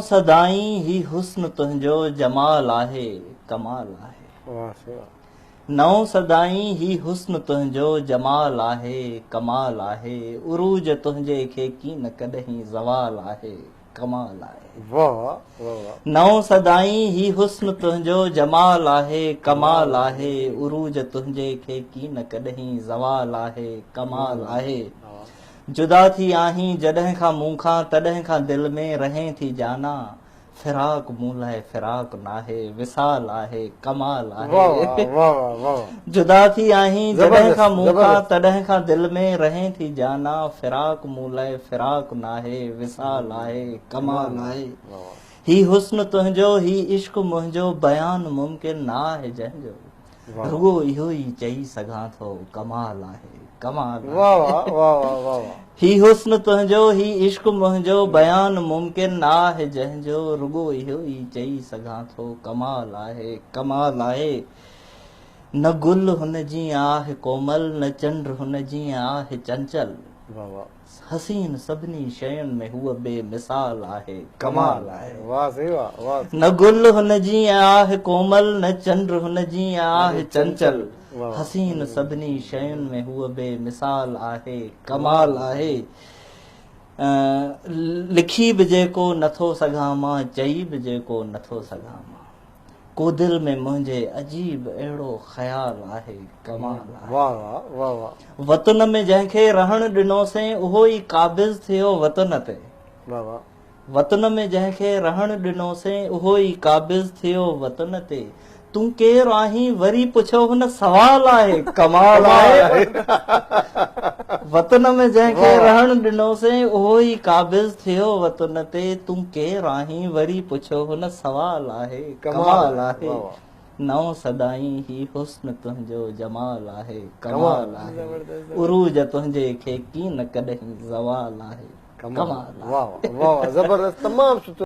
सदाई ही हुस्न तुंहिंजो जमाल आहे कमाल आहे। नौ सदाई ही हुस्न तुंहिंजो जमाल आहे कमाल आहे। उरूज तुंहिंजे खे कीन कॾहिं ज़वाल आहे कमाल आहे। नौ सदाई ही हुस्न तुंहिंजो जमाल आहे कमाल आहे। उरूज तुंहिंजे खे कीन कॾहिं ज़वाल आहे कमाल आहे। जुदा थी आहीं जॾहिं खां मूंखां तॾहिं खां दिल में रहें थी जाना। फिराक मूं लाइ फिराक नाहे विसाल आहे कमाल आहे। जुदा थी आहीं जॾहिं खां मूंखां तॾहिं खां दिल में रहें थी जाना। फिराक मूं लाइ फिराक नाहे विसाल आहे कमाल आहे। ही हुस्न तुंहिंजो ही इश्क मुंहिंजो बयान मुमकिन ना आहे जंहिंजो। रुगो इहो ई चई सघां थो कमाल आहे कमाल आहे। ही हुस्न तुंहिंजो ही इश्क मुंहिंजो बयान मुमकिन ना आहे जंहिंजो। रुगो इहो ई चई सघां थो कमाल आहे कमाल आहे। न गुल हुन जी आहे कोमल न चंड हुन जी आहे चंचल। हसीन सभिनी शयुनि में हूअ बेमिसाल आहे कमाल आहे। न गुल हुन जी आहे कोमल न चंड हुन जी आहे चंचल। हसीन सभिनी शयुनि में हूअ बेमिसाल आहे कमाल आहे। लिखी बि जेको नथो सघां मां चई बि जेको नथो सघां मां। को दिल में मुंहिंजे अजीब अहिड़ो ख़्याल आहे कमाल आहे। वतन में जंहिंखे रहण ॾिनोसीं उहो ई क़ाबिज़ थियो वतन ते। वतन में जंहिंखे रहण ॾिनोसीं उहो ई क़ाबिज़ थियो वतन ते। तूं केरु आहीं वरी पुछो हुन सवाल आहे कमाल आहे। वतन में जंहिंखे रहण ॾिनोसीं उहो ई क़ाबिज़ थियो वतन ते। तूं केरु आहीं वरी पुछो हुन सवाल आहे कमाल आहे। नौ सदाई ही हुस्न तुंहिंजो जमाल आहे कमाल आहे। उरूज तुंहिंजे खे कीन कॾहिं ज़वाल आहे कमाल आहे। वाह वाह जबरदस्त तमाम सुठो।